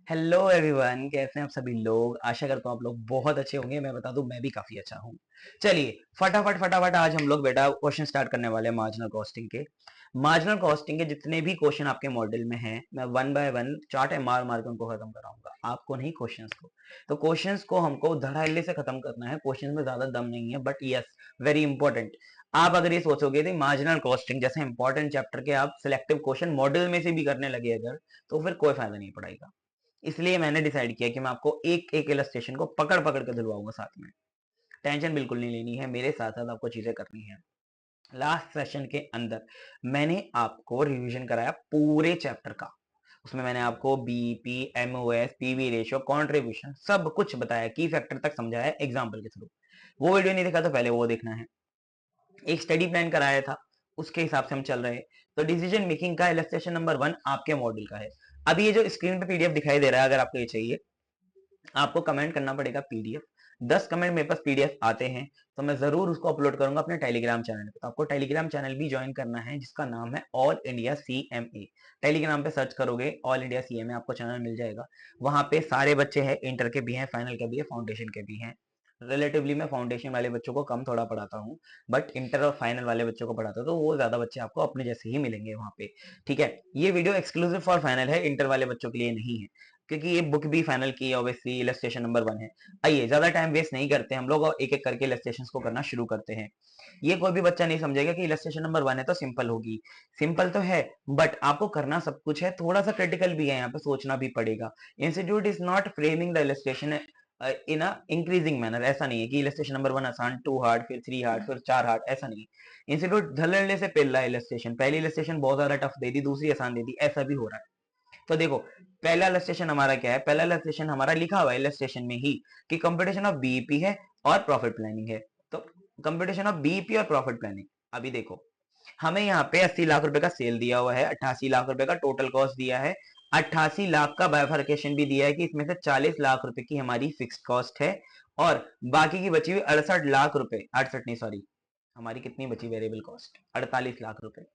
Hello everyone, कैसे हैं आप सभी लोग। आशा करता हूँ आप लोग बहुत अच्छे होंगे। मैं बता दूं, मैं भी काफी अच्छा हूँ। चलिए फटाफट फटाफट आज हम लोग बेटा क्वेश्चन स्टार्ट करने वाले हैं मार्जिनल कॉस्टिंग के जितने भी क्वेश्चन आपके मॉडल में हैं, मैं वन बाय वन चार्ट मार मार के उनको खत्म कराऊंगा, आपको नहीं क्वेश्चंस को। तो क्वेश्चंस को हमको धड़ल्ले से खत्म करना है। क्वेश्चंस में ज्यादा दम नहीं है, बट यस, वेरी इंपॉर्टेंट। आप अगर ये सोचोगे तो मार्जिनल कॉस्टिंग जैसे इंपॉर्टेंट चैप्टर के आप सिलेक्टिव क्वेश्चन मॉडल में से भी करने लगे अगर, तो फिर कोई फायदा नहीं पड़ेगा। इसलिए मैंने डिसाइड किया कि मैं आपको एक एक इलस्ट्रेशन को पकड़ पकड़ के दिलवाऊंगा साथ में। टेंशन बिल्कुल नहीं लेनी है, मेरे साथ साथ आपको चीजें करनी है। लास्ट सेशन के अंदर मैंने आपको रिवीजन कराया पूरे चैप्टर का। उसमें मैंने आपको BP, MOS, PV ratio, contribution सब कुछ बताया, की फैक्टर तक समझाया एग्जांपल के थ्रू। वो वीडियो नहीं देखा तो पहले वो देखना है। एक स्टडी प्लान कराया था, उसके हिसाब से हम चल रहे हैं। तो डिसीजन मेकिंग का इलस्ट्रेशन नंबर 1 आपके मॉडल का है। अभी ये जो स्क्रीन पे पीडीएफ दिखाई दे रहा है, अगर आपको ये चाहिए आपको कमेंट करना पड़ेगा पीडीएफ। 10 कमेंट मेरे पास पीडीएफ आते हैं तो मैं जरूर उसको अपलोड करूंगा अपने टेलीग्राम चैनल पे। तो आपको टेलीग्राम चैनल भी ज्वाइन करना है, जिसका नाम है ऑल इंडिया सीएमए। टेलीग्राम पे सर्च करोगे ऑल इंडिया सीएमए, आपको चैनल मिल जाएगा। वहां पे सारे बच्चे हैं, इंटर के भी हैं, फाइनल के भी है, फाउंडेशन के भी हैं। रिलेटिवली मैं फाउंडेशन वाले बच्चों को कम थोड़ा पढ़ाता हूँ, बट इंटर और फाइनल वाले बच्चों को पढ़ाता हूँ, तो वो ज्यादा बच्चे आपको अपने जैसे ही मिलेंगे वहां पे। ठीक है, ये वीडियो एक्सक्लूसिव फॉर फाइनल है, इंटर वाले बच्चों के लिए नहीं है, क्योंकि ये बुक भी फाइनल की है ऑब्वियसली। इलस्ट्रेशन नंबर 1 है। आइए ज्यादा टाइम वेस्ट नहीं करते हम लोग और एक एक करके इलस्ट्रेशन को करना शुरू करते हैं। ये कोई भी बच्चा नहीं समझेगा कि इलस्ट्रेशन नंबर 1 है तो सिंपल होगी। सिंपल तो है, बट आपको करना सब कुछ है, थोड़ा सा क्रिटिकल भी है, यहाँ पे सोचना भी पड़ेगा। Institute is not framing the illustration in a increasing manner. ऐसा नहीं है कि इलस्ट्रेशन नंबर 1 आसान, 2 हार्ड, फिर 3 हार्ड, फिर 4 हार्ड, ऐसा नहीं। इंस्टीट्यूट धड़ल्ले से पेल रहा है इलस्ट्रेशन। पहली इलस्ट्रेशन बहुत ज्यादा टफ दे दी, दूसरी आसान दे दी, ऐसा भी हो रहा है। तो देखो, पहला इलस्ट्रेशन हमारा क्या है। पहला इलस्ट्रेशन हमारा लिखा हुआ है इलस्ट्रेशन में ही कि कंपटीशन ऑफ बीईपी है और प्रॉफिट प्लानिंग है। तो कंपटीशन ऑफ बीईपी और प्रॉफिट प्लानिंग। अभी देखो, हमें यहाँ पे 80 लाख रुपए का सेल दिया हुआ है, 88 लाख रुपए का टोटल कॉस्ट दिया है, 88 लाख का बायफर्केशन भी दिया है कि इसमें से 40 लाख रुपए की हमारी फिक्स्ड कॉस्ट है और बाकी की बची हुई 68 लाख रुपए, 68 नहीं सॉरी, हमारी कितनी बची वेरिएबल कॉस्ट, 48 लाख रुपए।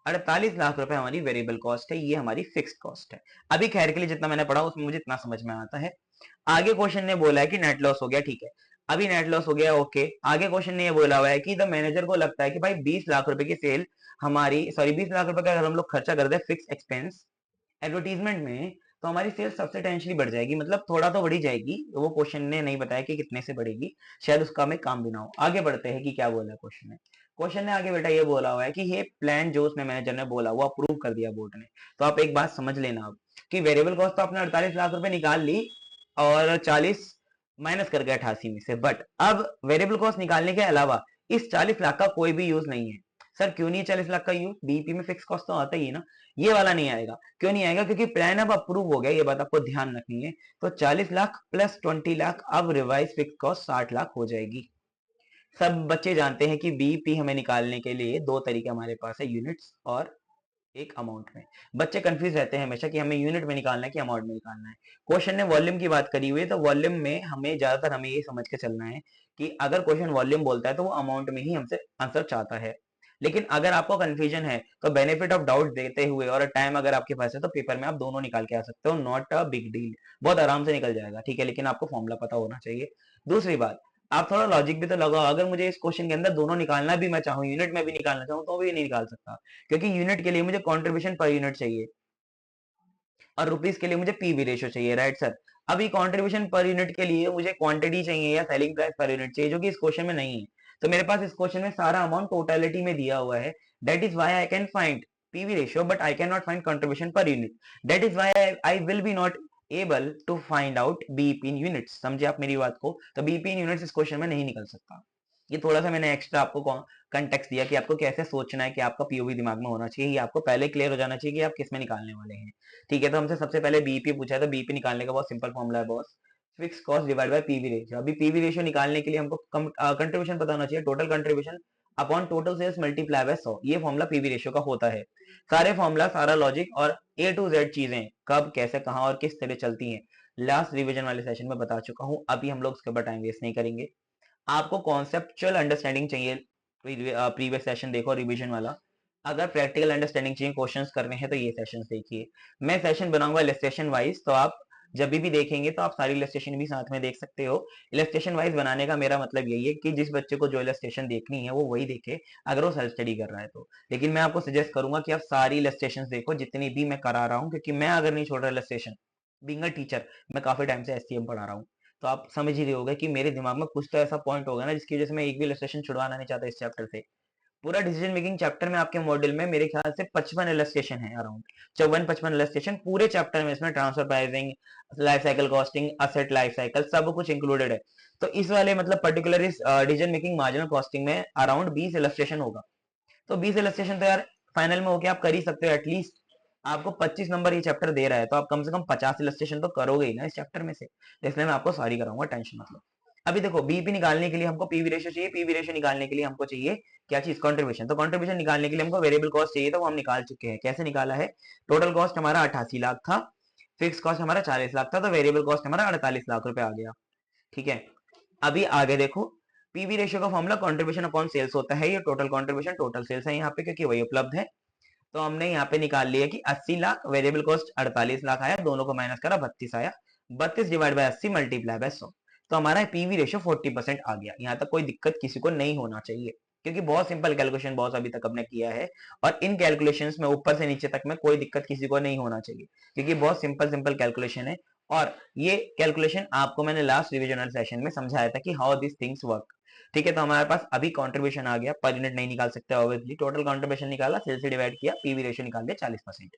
48 लाख रुपए हमारी वेरिएबल कॉस्ट है, ये हमारी फिक्स्ड कॉस्ट है। अभी खैर के लिए जितना मैंने पढ़ा उसमें मुझे इतना समझ में आता है। आगे क्वेश्चन ने बोला है कि नेट लॉस हो गया, ठीक है। अभी नेट लॉस हो गया, ओके। आगे क्वेश्चन ने ये बोला हुआ है कि द मैनेजर को लगता है कि भाई 20 लाख रुपए की सेल हमारी, सॉरी 20 लाख रुपए का अगर हम लोग खर्चा कर दे फिक्स एक्सपेंस एडवर्टीजमेंट में, तो हमारी सेल सब्सटेंशियली बढ़ जाएगी, मतलब थोड़ा तो बढ़ी जाएगी। वो क्वेश्चन ने नहीं बताया कि कितने से बढ़ेगी, शायद उसका हमें काम भी ना हो। आगे बढ़ते हैं कि क्या बोला है क्वेश्चन ने। क्वेश्चन ने आगे बेटा ये बोला हुआ है कि ये प्लान जो उसने मैनेजर ने बोला वो अप्रूव कर दिया बोर्ड ने। तो आप एक बात समझ लेना अब कि वेरिएबल कॉस्ट तो आपने 48 लाख रुपए निकाल ली और 40 माइनस कर गया 88 में से, बट अब वेरिएबल कॉस्ट निकालने के अलावा इस 40 लाख का कोई भी यूज नहीं है। सर क्यों नहीं है 40 लाख का यूज? बीईपी में फिक्स कॉस्ट तो आता ही है ना। ये वाला नहीं आएगा। क्यों नहीं आएगा? क्योंकि प्लान अब अप्रूव हो गया, ये बात आपको ध्यान रखनी है। तो 40 लाख प्लस 20 लाख, अब रिवाइज फिक्स कॉस्ट 60 लाख हो जाएगी। सब बच्चे जानते हैं कि बीईपी हमें निकालने के लिए दो तरीके हमारे पास है, यूनिट्स और एक अमाउंट में। बच्चे कंफ्यूज रहते हैं हमेशा कि हमें यूनिट में निकालना है कि अमाउंट में निकालना है। क्वेश्चन ने वॉल्यूम की बात करी हुई है, तो वॉल्यूम में हमें ज्यादातर हमें ये समझ के चलना है कि अगर क्वेश्चन वॉल्यूम बोलता है तो वो अमाउंट में ही हमसे आंसर चाहता है। लेकिन अगर आपको कंफ्यूजन है तो बेनिफिट ऑफ डाउट देते हुए और टाइम अगर आपके पास है तो पेपर में आप दोनों निकाल के आ सकते हो, नॉट अ बिग डील, बहुत आराम से निकल जाएगा, ठीक है। लेकिन आपको फॉर्मूला पता होना चाहिए। दूसरी बात, आप थोड़ा लॉजिक भी तो लगाओ। अगर मुझे इस क्वेश्चन के अंदर दोनों निकालना भी मैं चाहूँ, यूनिट में भी निकालना चाहूँ, तो भी नहीं निकाल सकता, क्योंकि यूनिट के लिए मुझे कंट्रीब्यूशन पर यूनिट चाहिए और रुपीस के लिए मुझे पीवी रेशियो चाहिए, राइट सर। अभी कंट्रीब्यूशन पर यूनिट के लिए मुझे क्वांटिटी चाहिए या सेलिंग प्राइस पर यूनिट चाहिए, जो कि इस क्वेश्चन में नहीं है। तो मेरे पास इस क्वेश्चन में सारा अमाउंट टोटलिटी में दिया हुआ है। That is why I can find PV ratio but I can not find contribution per unit. That is why I will be not able to find out BEP in units. समझे आप मेरी बात को? तो बीईपी इन यूनिट्स इस question में नहीं निकल सकता। ये थोड़ा सा मैंने एक्स्ट्रा आपको कंटेक्स्ट दिया कि आपको कैसे सोचना है, कि आपका पीओवी दिमाग में होना चाहिए, ये आपको पहले क्लियर हो जाना चाहिए कि आप किस में निकालने वाले हैं। ठीक है, तो हमसे सबसे पहले बीईपी पूछा है, तो बीईपी निकालने का बहुत सिंपल फॉर्मूला है boss, fix cost divide by PV ratio. अभी पीवी रेशियो निकालने के लिए हमको कंट्रीब्यूशन पता होना चाहिए, total contribution upon total sales multiply by 100। ये फॉर्मूला पीवी रेशियो का होता है। सारे फॉर्मूला, सारा लॉजिक और ए टू जेड चीजें कब कैसे कहां और किस तरह चलती हैं लास्ट रिवीजन वाले सेशन में बता चुका हूं। अभी हम लोग उसके ऊपर टाइम वेस्ट नहीं करेंगे। आपको कॉन्सेप्चुअल अंडरस्टैंडिंग चाहिए, प्रीवियस सेशन देखो रिवीजन वाला। अगर प्रैक्टिकल अंडरस्टैंडिंग चाहिए, क्वेश्चंस करने हैं, तो ये सेशंस देखिए। मैं सेशन बनाऊंगा इलस्ट्रेशन वाइज, तो आप जब भी देखेंगे तो आप सारी इलस्ट्रेशन भी साथ में देख सकते हो। इलस्ट्रेशन वाइज बनाने का मेरा मतलब यही है कि जिस बच्चे को जो इलस्ट्रेशन देखनी है वो वही देखे, अगर वो सेल्फ स्टडी कर रहा है तो। लेकिन मैं आपको सजेस्ट करूंगा कि आप सारी इलस्ट्रेशन देखो जितनी भी मैं करा रहा हूँ, क्योंकि मैं अगर नहीं छोड़ रहा इलस्ट्रेशन, बीइंग अ टीचर, मैं काफी टाइम से एसटीएम पढ़ा रहा हूँ, तो आप समझ ही रहे होगे कि मेरे दिमाग में कुछ तो ऐसा पॉइंट होगा ना जिसकी वजह से मैं एक भी इलस्ट्रेशन छुड़वाना नहीं चाहता इस चैप्टर से। पूरा डिसीजन मेकिंग चैप्टर में आपके मॉड्यूल में मेरे ख्याल से 55 इलस्ट्रेशन है अराउंड, 54-55 इलस्ट्रेशन पूरे चैप्टर में। इसमें transfer pricing, life cycle costing, asset life cycle सब कुछ इंक्लूडेड है। तो इस वाले मतलब पर्टिकुलर इस डिसीजन मेकिंग मार्जिनल कॉस्टिंग में अराउंड 20 इलस्ट्रेशन होगा। तो 20 इलस्ट्रेशन तो यार फाइनल में होके आप कर ही सकते हो। एटलीस्ट आपको 25 नंबर ये चैप्टर दे रहा है तो आप कम से कम 50 इलस्ट्रेशन तो करोगे ही ना इस चैप्टर में से। तो इसलिए मैं आपको सारी कराऊंगा, टेंशन मतलब। अभी देखो बीईपी निकालने के लिए हमको पीवी रेशियो चाहिए, पीवी रेशियो निकालने के लिए हमको चाहिए क्या चीज, कंट्रीब्यूशन। तो कंट्रीब्यूशन निकालने के लिए हमको वेरिएबल कॉस्ट चाहिए, तो वो हम निकाल चुके हैं। कैसे निकाला है? टोटल कॉस्ट हमारा 88 लाख था, फिक्स कॉस्ट हमारा 40 लाख था, तो वेरिएबल कॉस्ट हमारा 48 लाख रुपए आ गया। ठीक है, अभी आगे देखो, पीवी रेशियो का फॉर्मूला कंट्रीब्यूशन अपॉन सेल्स होता है। ये टोटल कंट्रीब्यूशन टोटल सेल्स है यहाँ पे, क्योंकि वही उपलब्ध है। तो हमने यहाँ पे निकाल लिया कि 80 लाख, वेरिएबल कॉस्ट 48 लाख आया, दोनों को माइनस करा 32 आया, 32 डिवाइड बाय 80 मल्टीप्लाई बाय 100। तो हमारा पीवी रेशियो 40% आ गया। यहाँ तक कोई दिक्कत किसी को नहीं होना चाहिए, क्योंकि बहुत सिंपल कैलकुलेशन बॉस अभी तक हमने किया है। और इन कैलकुलेशंस में ऊपर से नीचे तक में कोई दिक्कत किसी को नहीं होना चाहिए, क्योंकि बहुत सिंपल सिंपल कैलकुलेशन है। और ये कैलकुलेशन आपको मैंने लास्ट रिविजनल सेशन में समझाया था कि हाउ दिस थिंग्स वर्क। ठीक है, तो हमारे पास अभी कंट्रीब्यूशन आ गया, पर यूनिट नहीं निकाल सकते ऑब्वियसली। टोटल कंट्रीब्यूशन निकाला, सेल से डिवाइड किया, पीवी रेशियो निकाल दिया 40%।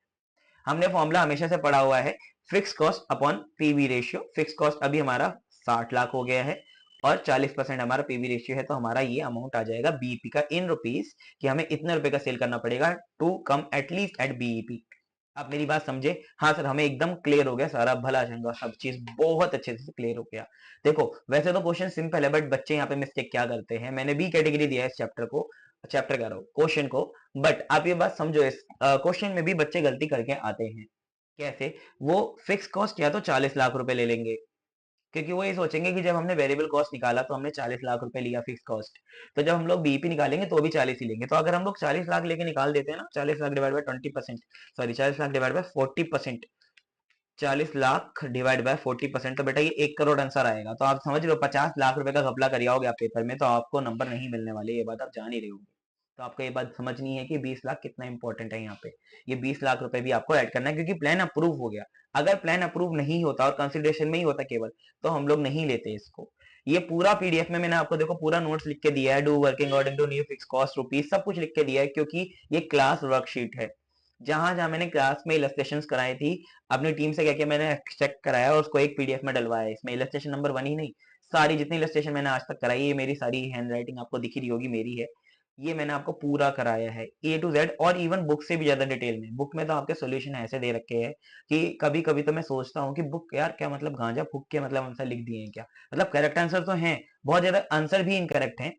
हमने फॉर्मूला हमेशा से पढ़ा हुआ है, fix cost upon PV ratio. Fix cost अभी हमारा 60 लाख हो गया है और 40% हमारा पीवी रेशियो है, तो हमारा ये अमाउंट आ जाएगा बीईपी का इन रुपीस, कि हमें इतने रुपए का सेल करना पड़ेगा to come at least at BEP. आप मेरी बात समझे? हाँ सर, हमें एकदम क्लियर हो गया सारा, भला चंगा सब चीज बहुत अच्छे से क्लियर हो गया। देखो वैसे तो क्वेश्चन सिंपल है, बट बच्चे यहाँ पे मिस्टेक क्या करते हैं, मैंने बी कैटेगरी दिया है इस चैप्टर को, चैप्टर कह रहा हूँ क्वेश्चन को। बट आप ये बात समझो, इस क्वेश्चन में भी बच्चे गलती करके आते हैं। कैसे? वो फिक्स कॉस्ट या तो 40 लाख रुपए ले लेंगे, क्योंकि वो ये सोचेंगे कि जब हमने वेरिएबल कॉस्ट निकाला तो हमने 40 लाख रुपए लिया फिक्स कॉस्ट, तो जब हम लोग बीईपी निकालेंगे तो भी 40 ही लेंगे। तो अगर हम लोग 40 लाख लेके निकाल देते हैं ना, 40 lakh divide by 20%, sorry 40 lakh divide by 40%, 40 lakh divide by 40%, तो बेटा ये 1 करोड़ आंसर आएगा। तो आप समझ रहे हो, 50 लाख रुपए का घपला कर आओगे आप पेपर में तो आपको नंबर नहीं मिलने वाले, ये बात आप जान ही रहे होंगे। तो आपको ये बात समझनी है कि 20 लाख कितना इंपॉर्टेंट है यहाँ पे। ये 20 लाख रुपए भी आपको ऐड करना है, क्योंकि प्लान अप्रूव हो गया। अगर प्लान अप्रूव नहीं होता और कंसिडरेशन में ही होता केवल, तो हम लोग नहीं लेते इसको। ये पूरा पीडीएफ में मैंने आपको देखो पूरा नोट्स लिख के दिया है, do working according to new fix cost rupees, सब कुछ लिख के दिया है, क्योंकि ये क्लास वर्कशीट है। जहां जहां मैंने क्लास में इलस्ट्रेशन कराई थी, अपनी टीम से क्या किया, मैंने चेक कराया और उसको एक पीडीएफ में डलवाया। इसमें इलस्ट्रेशन नंबर 1 ही नहीं, सारी जितनी इलस्ट्रेशन मैंने आज तक कराई है, मेरी सारी हैंड राइटिंग आपको दिख रही होगी मेरी है, ये मैंने आपको पूरा कराया है ए टू जेड, और इवन बुक से भी ज्यादा डिटेल में। बुक में तो आपके सोल्यूशन ऐसे दे रखे हैं कि कभी कभी तो मैं सोचता हूँ कि बुक यार क्या मतलब गांजा फूक के मतलब आंसर लिख दिए हैं क्या। मतलब करेक्ट आंसर तो हैं, बहुत ज्यादा आंसर भी इनकरेक्ट हैं,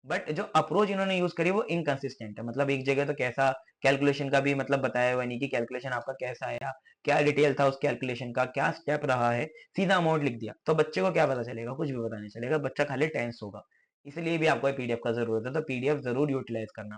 बट जो अप्रोच इन्होंने यूज करी वो इनकंसिस्टेंट है। मतलब एक जगह तो कैसा कैलकुलेशन का भी मतलब बताया हुआ नहीं कि कैलकुलेशन आपका कैसा आया, क्या डिटेल था उस कैलकुलेशन का, क्या स्टेप रहा है, सीधा अमाउंट लिख दिया। तो बच्चे को क्या पता चलेगा? कुछ भी पता नहीं चलेगा, बच्चा खाली टेंस होगा। इसलिए भी आपको पीडीएफ का जरूरत है, तो पीडीएफ जरूर यूटिलाइज करना।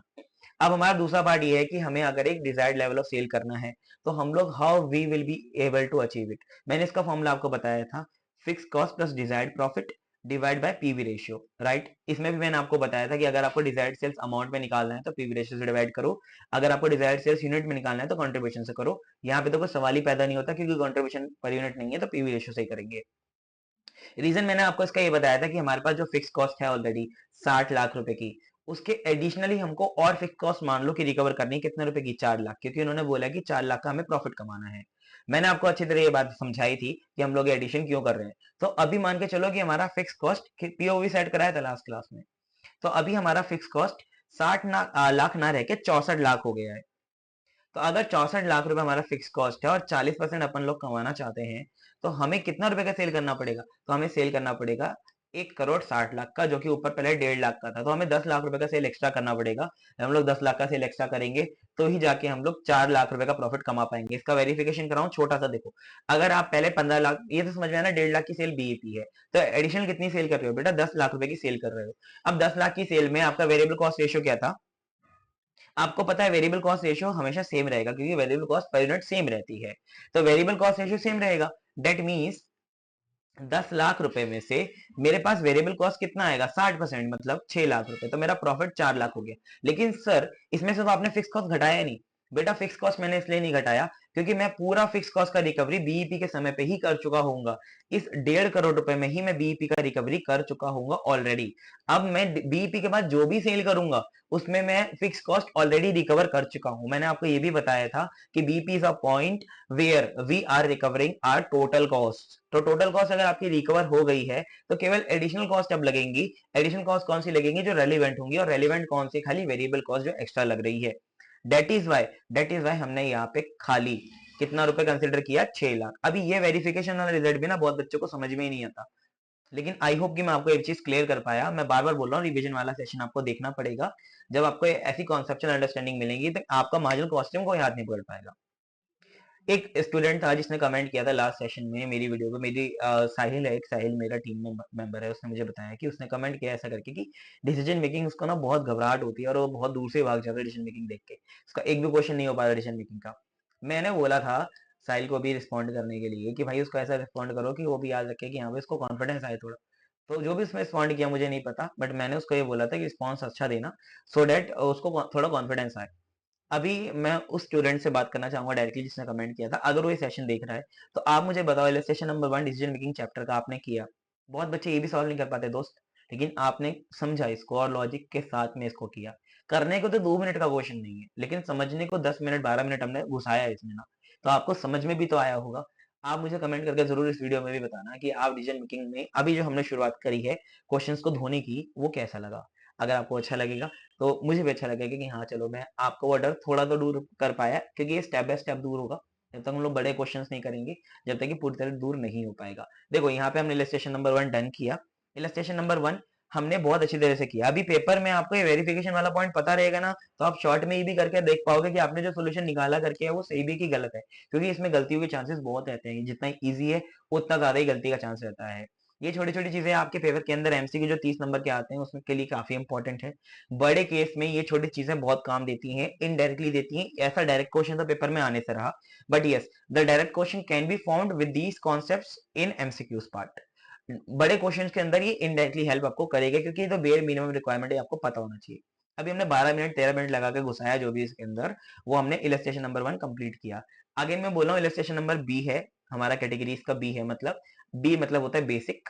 अब हमारा दूसरा पार्ट ये है कि हमें अगर एक डिजायर्ड लेवल ऑफ सेल करना है, तो हम लोग how we will be able to achieve it. मैंने इसका फॉर्मूला आपको बताया था, fix cost plus desired profit divide by PV ratio, right. इसमें भी मैंने आपको बताया था कि अगर आपको डिजायर्ड सेल्स अमाउंट में निकालना है तो पीवी रेशियो से डिवाइड करो, अगर आपको डिजायर्ड सेल्स यूनिट में निकालना है तो कंट्रीब्यूशन से करो। यहाँ पे तो कोई सवाल ही पैदा नहीं होता, क्योंकि कंट्रीब्यूशन पर यूनिट नहीं है, तो पीवी रेशियो से ही करेंगे। रीजन मैंने आपको इसका ये बताया था कि हमारे पास जो फिक्स कॉस्ट है ऑलरेडी 60 लाख रुपए की, उसके एडिशनली हमको और फिक्स कॉस्ट मान लो कि रिकवर करनी है कितने रुपए की, 4 लाख, क्योंकि उन्होंने बोला कि 4 लाख का हमें प्रॉफिट कमाना है। मैंने आपको अच्छी तरह ये बात समझाई थी कि हम लोग एडिशन क्यों कर रहे हैं। तो अभी मान के चलो कि हमारा फिक्स कॉस्ट पीओवी सेट कराया था लास्ट क्लास में, तो अभी हमारा फिक्स कॉस्ट 60 लाख ना रह के 64 लाख हो गया है। तो अगर 64 लाख रुपए हमारा फिक्स कॉस्ट है और 40% अपन लोग कमाना चाहते हैं, तो हमें कितना रुपए का सेल करना पड़ेगा? तो हमें सेल करना पड़ेगा 1 करोड़ 60 लाख का, जो कि ऊपर पहले 1.5 लाख का था। तो हमें 10 लाख रुपए का सेल एक्स्ट्रा करना पड़ेगा। हम लोग 10 लाख का सेल एक्स्ट्रा करेंगे तो ही जाके हम लोग 4 लाख रुपए का प्रॉफिट कमा पाएंगे। इसका वेरिफिकेशन कराऊं छोटा सा, देखो अगर आप पहले 15 लाख, ये तो समझ में आया ना, 1.5 लाख की सेल बीईपी है, तो एडिशनल कितनी सेल कर रहे हो बेटा? 10 लाख रुपए की सेल कर रहे हो। अब 10 लाख की सेल में आपका वेरिएबल कॉस्ट रेशियो क्या था? आपको पता है वेरिएबल कॉस्ट रेशियो हमेशा सेम रहेगा, क्योंकि variable cost per unit same रहती है। तो वेरिएबल कॉस्ट रेशियो सेम रहेगा, डेट मीन्स 10 लाख रुपए में से मेरे पास वेरिएबल कॉस्ट कितना आएगा, 60%, मतलब 6 लाख रुपए, तो मेरा प्रॉफिट 4 लाख हो गया। लेकिन सर इसमें से तो आपने फिक्स कॉस्ट घटाया नहीं। बेटा फिक्स कॉस्ट मैंने इसलिए नहीं घटाया क्योंकि मैं पूरा फिक्स कॉस्ट का रिकवरी बीईपी के समय पे ही कर चुका हूंगा। इस 1.5 करोड़ रुपए में ही मैं बीईपी का रिकवरी कर चुका हूंगा ऑलरेडी। अब मैं बीईपी के बाद जो भी सेल करूंगा उसमें मैं फिक्स कॉस्ट ऑलरेडी रिकवर कर चुका हूं। मैंने आपको ये भी बताया था कि BEP is a point where we are recovering our total cost. तो टोटल कॉस्ट अगर आपकी रिकवर हो गई है तो केवल एडिशनल कॉस्ट अब लगेंगी। एडिशनल कॉस्ट कौन सी लगेंगी, जो रेलिवेंट होंगी, और रेलिवेंट कौन सी, खाली वेरिएबल कॉस्ट जो एक्स्ट्रा लग रही है। दैट इज वाई हमने यहाँ पे खाली कितना रुपए कंसिडर किया, 6 लाख। अभी ये वेरिफिकेशन वाला रिजल्ट भी ना बहुत बच्चों को समझ में ही नहीं आता, लेकिन आई होप कि मैं आपको एक चीज क्लियर कर पाया। मैं बार बार बोल रहा हूँ, रिवीजन वाला सेशन आपको देखना पड़ेगा। जब आपको ऐसी कॉन्सेप्चुअल अंडरस्टैंडिंग मिलेंगी तो आपका मार्जिनल कॉस्टिंग को याद नहीं पड़ पाएगा। एक स्टूडेंट था जिसने कमेंट किया था लास्ट सेशन में मेरी वीडियो पे, मेरी साहिल है, एक साहिल मेरा टीम में मेंबर है, उसने मुझे बताया कि उसने कमेंट किया ऐसा करके कि डिसीजन मेकिंग उसको ना बहुत घबराहट होती है और वो बहुत दूर से भाग जाता है डिसीजन मेकिंग देख के, उसका एक भी क्वेश्चन नहीं हो पा रहा डिसीजन मेकिंग का। मैंने बोला था साहिल को भी रिस्पॉन्ड करने के लिए कि भाई उसको ऐसा रिस्पॉन्ड करो कि वो भी याद रखे कि हाँ भाई उसको कॉन्फिडेंस आए थोड़ा। तो जो भी उसमें रिस्पॉन्ड किया मुझे नहीं पता, बट मैंने उसको ये बोला था कि रिस्पॉन्स अच्छा देना सो डेट उसको थोड़ा कॉन्फिडेंस आए। अभी मैं उस स्टूडेंट से बात करना चाहूंगा डायरेक्टली जिसने कमेंट किया था। अगर वो ये सेशन देख रहा है तो आप मुझे बताओ, illustration number 1 decision making chapter का आपने किया। बहुत बच्चे ये भी सॉल्व नहीं कर पाते दोस्त, लेकिन आपने समझा इसको और लॉजिक के साथ में इसको किया। करने को तो 2 मिनट का क्वेश्चन नहीं है, लेकिन समझने को 10 मिनट 12 मिनट हमने घुसाया है इसमें ना, तो आपको समझ में भी तो आया होगा। आप मुझे कमेंट करके जरूर इस वीडियो में भी बताना कि आप डिसीजन मेकिंग में अभी जो हमने शुरुआत करी है क्वेश्चंस को धोने की, वो कैसा लगा। अगर आपको अच्छा लगेगा तो मुझे भी अच्छा लगेगा कि हाँ चलो मैं आपको वो डर थोड़ा तो दूर कर पाया, क्योंकि ये स्टेप बाय स्टेप दूर होगा। जब तक हम लोग बड़े क्वेश्चंस नहीं करेंगे, जब तक कि पूरी तरह दूर नहीं हो पाएगा। देखो यहाँ पे हमने इलस्ट्रेशन नंबर 1 डन किया। इलस्ट्रेशन नंबर 1 हमने बहुत अच्छी तरह से किया। अभी पेपर में आपको ये वेरिफिकेशन वाला पॉइंट पता रहेगा ना, तो आप शॉर्ट में ये भी करके देख पाओगे कि आपने जो सोल्यूशन निकाला करके है वो सही भी कि गलत है, क्योंकि इसमें गलतियों के चांसेस बहुत रहते हैं। जितना ईजी है उतना ज्यादा ही गलती का चांस रहता है। ये छोटी छोटी चीजें आपके पेपर के अंदर एमसीक्यू जो 30 नंबर के आते हैं उसमें के लिए काफी इंपॉर्टेंट है। बड़े केस में ये छोटी चीजें बहुत काम देती हैं, इनडायरेक्टली देती हैं। ऐसा डायरेक्ट क्वेश्चन तो पेपर में आने से रहा, but yes the direct question can be found with these concepts in MCQs part. बड़े क्वेश्चंस के अंदर ये इनडायरेक्टली हेल्प आपको करेगा, क्योंकि ये तो बेयर मिनिमम रिक्वायरमेंट है, आपको पता होना चाहिए। अभी हमने 12 मिनट 13 मिनट लगा के घुसाया जो भी इसके अंदर, वो हमने इलस्ट्रेशन नंबर 1 कंप्लीट किया। आगे मैं बोल रहा हूँ इलस्ट्रेशन नंबर बी है, हमारा कैटेगरी इसका बी है। मतलब बी मतलब होता है बेसिक।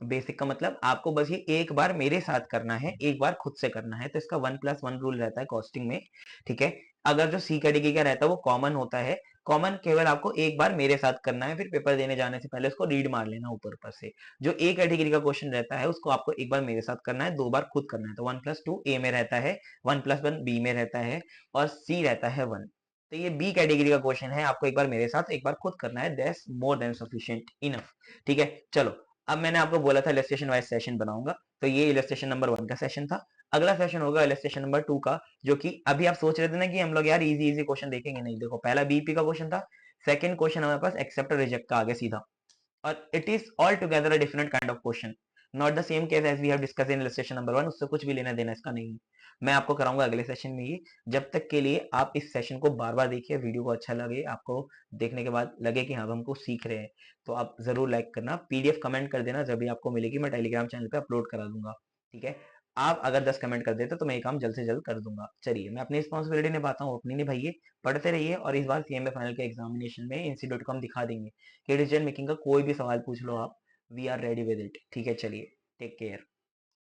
बेसिक का मतलब आपको बस ये एक बार मेरे साथ करना है, एक बार खुद से करना है, तो इसका 1+1 रूल रहता है कॉस्टिंग में, ठीक है। अगर जो सी कैटेगरी का रहता है वो कॉमन होता है। कॉमन केवल आपको एक बार मेरे साथ करना है, फिर पेपर देने जाने से पहले उसको रीड मार लेना ऊपर ऊपर से। जो ए कैटेगरी का क्वेश्चन रहता है उसको आपको एक बार मेरे साथ करना है, 2 बार खुद करना है। तो 1+2 ए में रहता है, 1+1 बी में रहता है, और सी रहता है 1। तो ये बी कैटेगरी का क्वेश्चन है, आपको एक बार मेरे साथ एक बार खुद करना है, that's more than sufficient enough, ठीक है। चलो, अब मैंने आपको बोला था इलस्ट्रेशन वाइज सेशन बनाऊंगा, तो ये इलस्ट्रेशन नंबर 1 का सेशन था। अगला सेशन होगा इलस्ट्रेशन नंबर 2 का, जो कि अभी आप सोच रहे थे ना कि हम लोग यार इजी इजी क्वेश्चन देखेंगे, नहीं। देखो पहला बीपी का क्वेश्चन था, सेकंड क्वेश्चन हमारे पास एक्सेप्ट और रिजेक्ट का आगे सीधा, और it is all together a different kind of question, not the same case as we have discuss in illustration number 1। उससे कुछ भी लेना देना इसका नहीं है। मैं आपको कराऊंगा अगले सेशन में ये। जब तक के लिए आप इस सेशन को बार बार देखिए, वीडियो को अच्छा लगे, आपको देखने के बाद लगे कि हाँ हमको सीख रहे हैं, तो आप जरूर लाइक करना, पीडीएफ कमेंट कर देना, जब भी आपको मिलेगी मैं टेलीग्राम चैनल पे अपलोड करा दूंगा, ठीक है। आप अगर 10 कमेंट कर देते तो मैं ये काम जल्द से जल्द कर दूंगा। चलिए, मैं अपनी रिस्पॉन्सिबिलिटी निभाता हूँ, अपनी निभाइए, पढ़ते रहिए, और इस बार सीएमए फाइनल के एग्जामिनेशन में इंस्टीट्यूट को हम दिखा देंगे कि डिसीजन मेकिंग का कोई भी सवाल पूछ लो आप, we are ready with it, ठीक है। चलिए, टेक केयर।